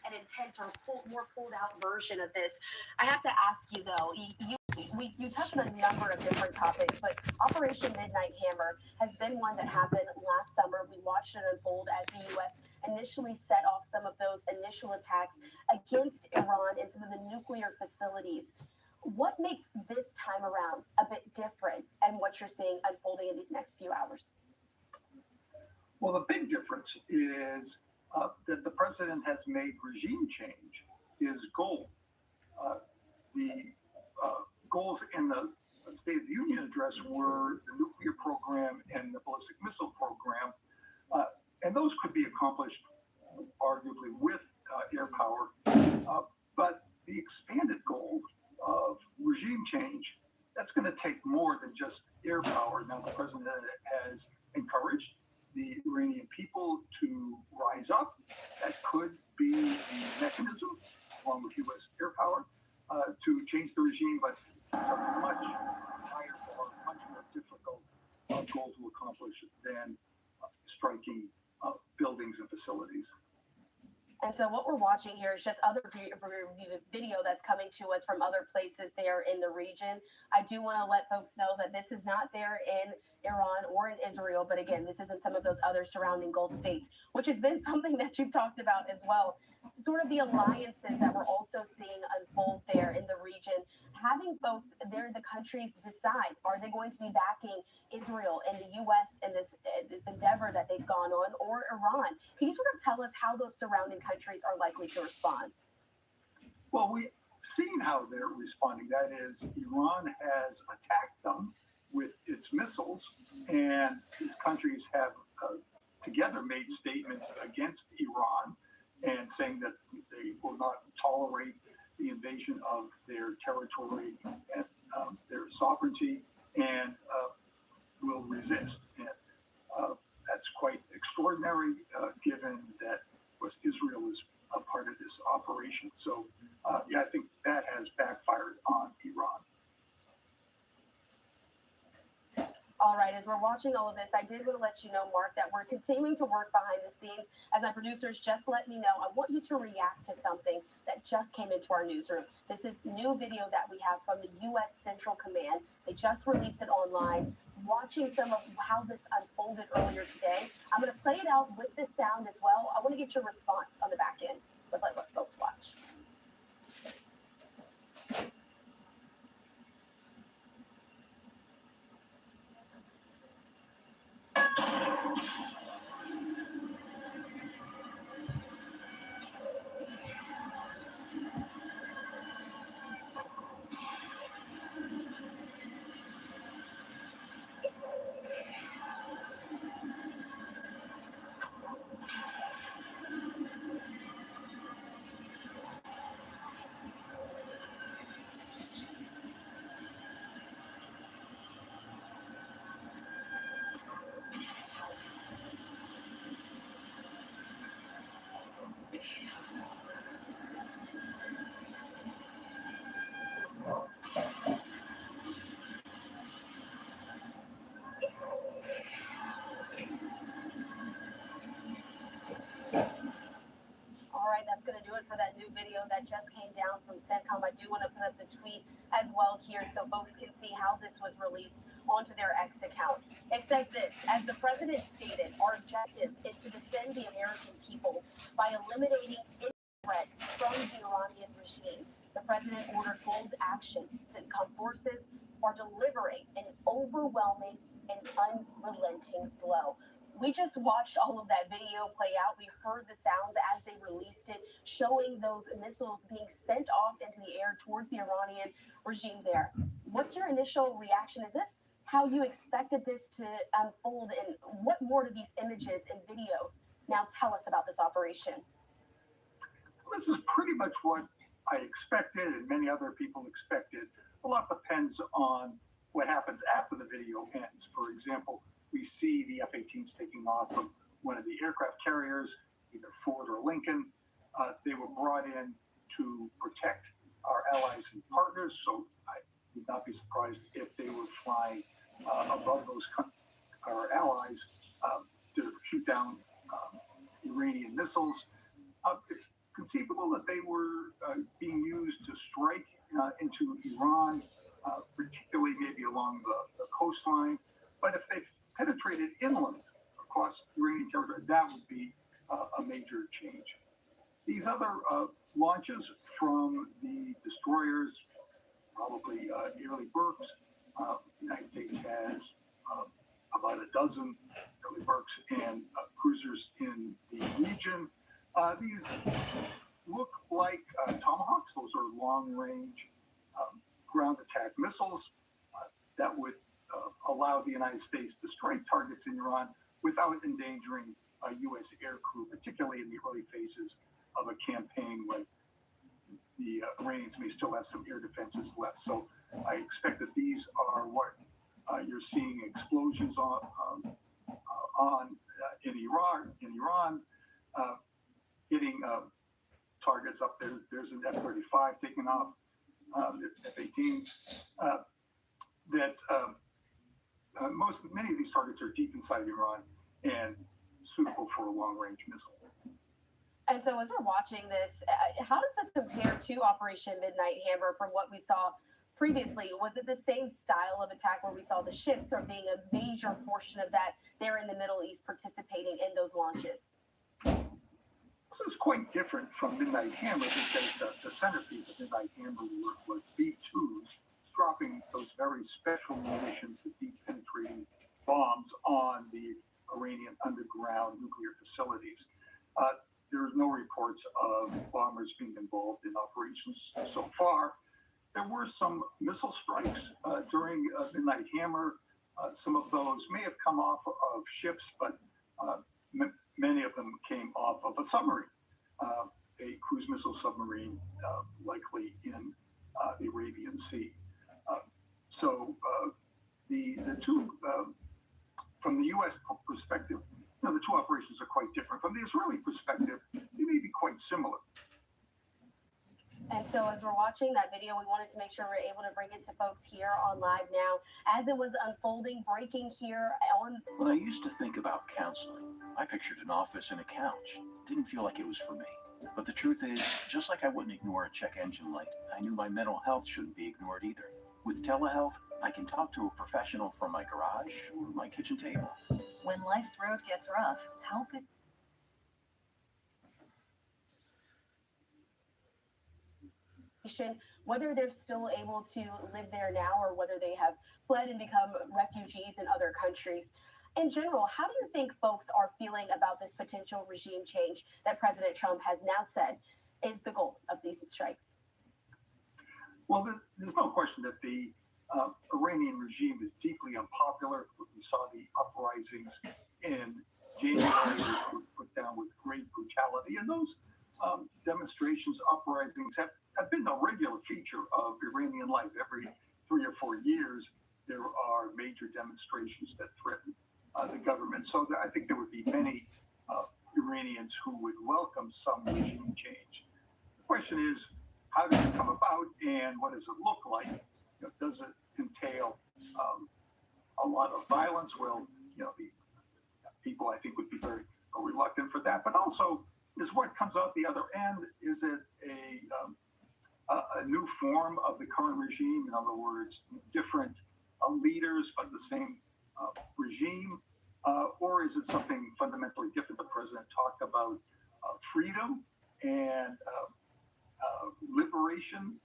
an intense or more pulled out version of this. I have to ask you though, you touched on a number of different topics, but Operation Midnight Hammer has been one that happened last summer. We watched it unfold as the U.S. initially set off some of those initial attacks against Iran and some of the nuclear facilities. What makes this time around a bit different and what you're seeing unfolding in these next few hours? Well, the big difference is that the president has made regime change his goal. The goals in the State of the Union address were the nuclear program and the ballistic missile program, and those could be accomplished arguably with air power. But the expanded goal of regime change, that's going to take more than just air power. Now, the president has encouraged the Iranian people to rise up. That could be the mechanism, along with U.S. air power, to change the regime, but it's a much higher bar, much more difficult goal to accomplish than striking buildings and facilities. And so what we're watching here is just other video that's coming to us from other places there in the region. I do want to let folks know that this is not there in Iran or in Israel, but again, this is in some of those other surrounding Gulf states, which has been something that you've talked about as well. Sort of the alliances that we're also seeing unfold there in the region, having both the countries decide, are they going to be backing Israel and the U.S. in this endeavor that they've gone on, or Iran? Can you sort of tell us how those surrounding countries are likely to respond? Well, we've seen how they're responding. That is, Iran has attacked them with its missiles, and these countries have together made statements against Iran and saying that they will not tolerate the invasion of their territory and their sovereignty, and will resist. And that's quite extraordinary, given that Israel is a part of this operation. So, I think that has backfired on Iran. All right, as we're watching all of this, I did want to let you know, Mark, that we're continuing to work behind the scenes. As my producers just let me know, I want you to react to something that just came into our newsroom. This is new video that we have from the U.S. Central Command. They just released it online. Watching some of how this unfolded earlier today. I'm going to play it out with the sound as well. I want to get your response on the back end. Let's let folks watch. That's going to do it for that new video that just came down from CENTCOM. I do want to put up the tweet as well here so folks can see how this was released onto their X account. It says this: as the president stated, our objective is to defend the American people by eliminating any threat from the Iranian regime. The president ordered bold action. CENTCOM forces are delivering an overwhelming and unrelenting blow. We just watched all of that video play out. We heard the sounds as they released it, showing those missiles being sent off into the air towards the Iranian regime there. What's your initial reaction? Is this how you expected this to unfold? And what more do these images and videos now tell us about this operation? This is pretty much what I expected and many other people expected. A lot depends on what happens after the video ends. For example, we see the F-18s taking off from one of the aircraft carriers, either Ford or Lincoln. They were brought in to protect our allies and partners, so I would not be surprised if they were flying above our allies to shoot down Iranian missiles. It's conceivable that they were being used to strike into Iran, particularly maybe along the coastline. But if they penetrated inland across Iranian territory, that would be a major change. These other launches from the destroyers, probably Early Burks. The United States has about a dozen Early Burks and cruisers in the region. These look like Tomahawks. Those are long-range ground attack missiles that would allow the United States to strike targets in Iran without endangering U.S. aircrew, particularly in the early phases of a campaign when the Iranians may still have some air defenses left. So I expect that these are what you're seeing explosions on in Iran, hitting targets up there. There's an F-35 taking off, F-18. Many of these targets are deep inside Iran and suitable for a long-range missile. And so as we're watching this, how does this compare to Operation Midnight Hammer from what we saw previously? Was it the same style of attack where we saw the ships are being a major portion of that there in the Middle East participating in those launches? This is quite different from Midnight Hammer because the centerpiece of Midnight Hammer was B-2s, dropping those very special munitions, the deep penetrating bombs on the Iranian underground nuclear facilities. There are no reports of bombers being involved in operations so far. There were some missile strikes during Midnight Hammer. Some of those may have come off of ships, but many of them came off of a submarine, a cruise missile submarine, likely in the Arabian Sea. So the two, from the U.S. perspective, the two operations are quite different. From the Israeli perspective, they may be quite similar. And so as we're watching that video, we wanted to make sure we're able to bring it to folks here on live now. As it was unfolding, breaking here on... When I used to think about counseling, I pictured an office and a couch. Didn't feel like it was for me. But the truth is, just like I wouldn't ignore a check engine light, I knew my mental health shouldn't be ignored either. With telehealth, I can talk to a professional from my garage or my kitchen table. When life's road gets rough, help it. Whether they're still able to live there now or whether they have fled and become refugees in other countries. In general, how do you think folks are feeling about this potential regime change that President Trump has now said is the goal of these strikes? Well, there's no question that the Iranian regime is deeply unpopular. We saw the uprisings in January were put down with great brutality, and those demonstrations, uprisings have been a regular feature of Iranian life. Every 3 or 4 years, there are major demonstrations that threaten the government. So I think there would be many Iranians who would welcome some regime change. The question is, how does it come about, and what does it look like? Does it entail a lot of violence? Well, the people I think would be very reluctant for that. But also, is what comes out the other end? Is it a new form of the current regime? In other words, different leaders but the same regime, or is it something fundamentally different? The president talked about freedom and liberation,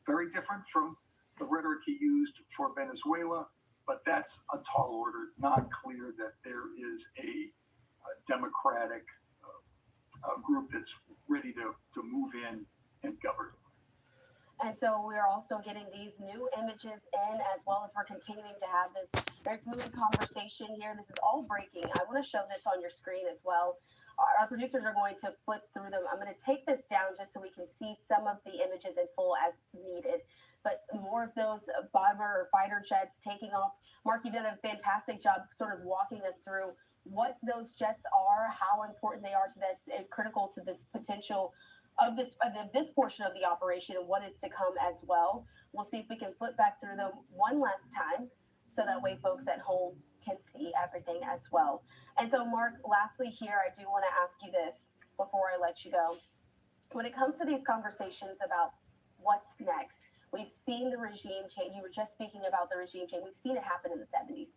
very different from the rhetoric he used for Venezuela, but that's a tall order. Not clear that there is a democratic group that's ready to move in and govern. And so we're also getting these new images in, as well as we're continuing to have this very fluid conversation here. This is all breaking. I want to show this on your screen as well. Our producers are going to flip through them. I'm going to take this down just so we can see some of the images in full as needed. But more of those bomber or fighter jets taking off. Mark, you've done a fantastic job sort of walking us through what those jets are, how important they are to this, and critical to this potential of this portion of the operation and what is to come as well. We'll see if we can flip back through them one last time so that way folks at home can see everything as well. And so, Mark, lastly here, I do want to ask you this before I let you go. When it comes to these conversations about what's next, we've seen the regime change. You were just speaking about the regime change. We've seen it happen in the 70s.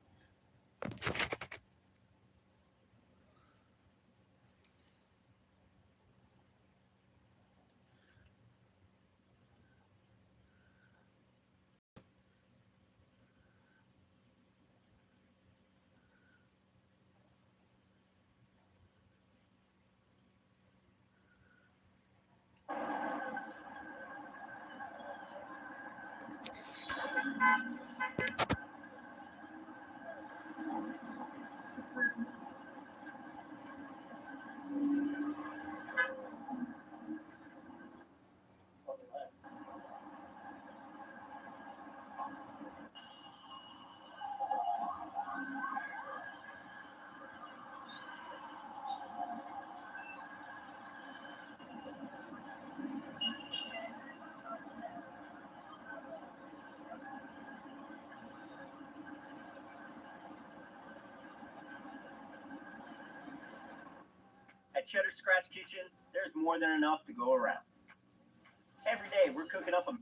At Cheddar Scratch Kitchen, there's more than enough to go around. Every day, we're cooking up a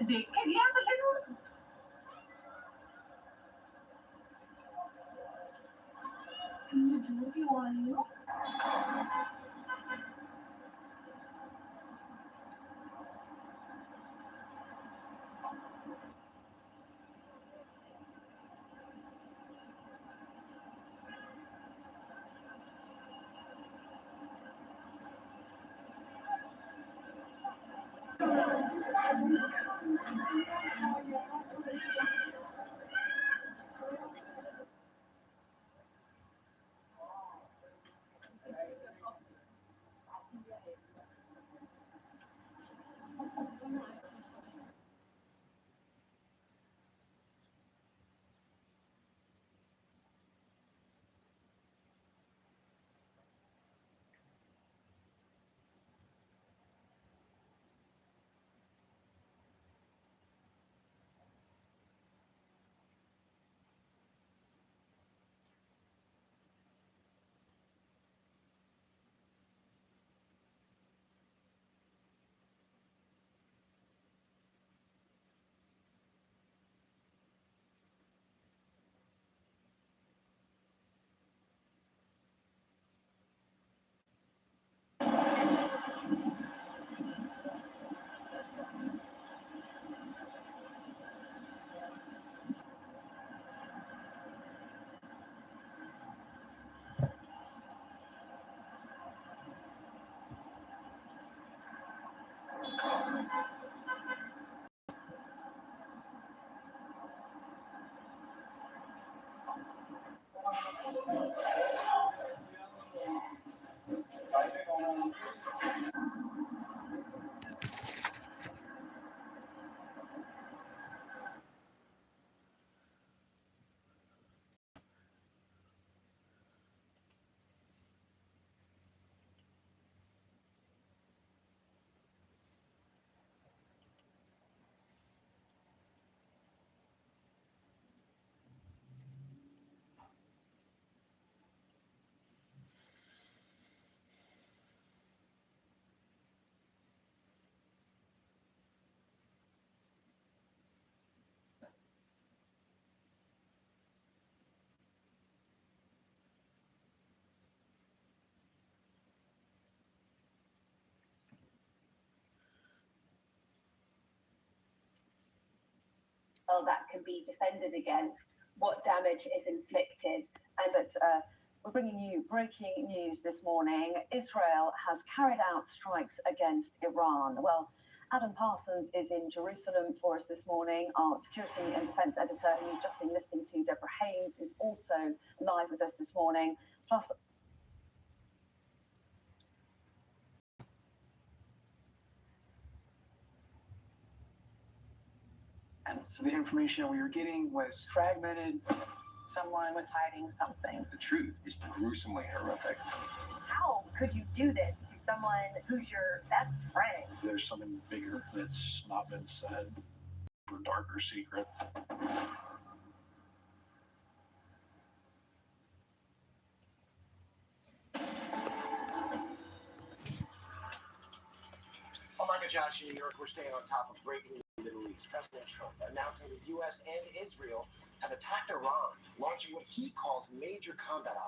देख के दिया मतलब तुम झूठ क्यों आ रही हो that can be defended against, what damage is inflicted, and that we're bringing you breaking news this morning. Israel has carried out strikes against Iran. Well, Adam Parsons is in Jerusalem for us this morning. Our security and defence editor, who you've just been listening to, Deborah Haynes, is also live with us this morning. Plus, So the information we were getting was fragmented. Someone was hiding something. The truth is gruesomely horrific. How could you do this to someone who's your best friend? There's something bigger that's not been said, or darker secret. I'm Michael Josh in New York. We're staying on top of breaking news in the Middle East. President Trump announcing the U.S. and Israel have attacked Iran, launching what he calls major combat operations.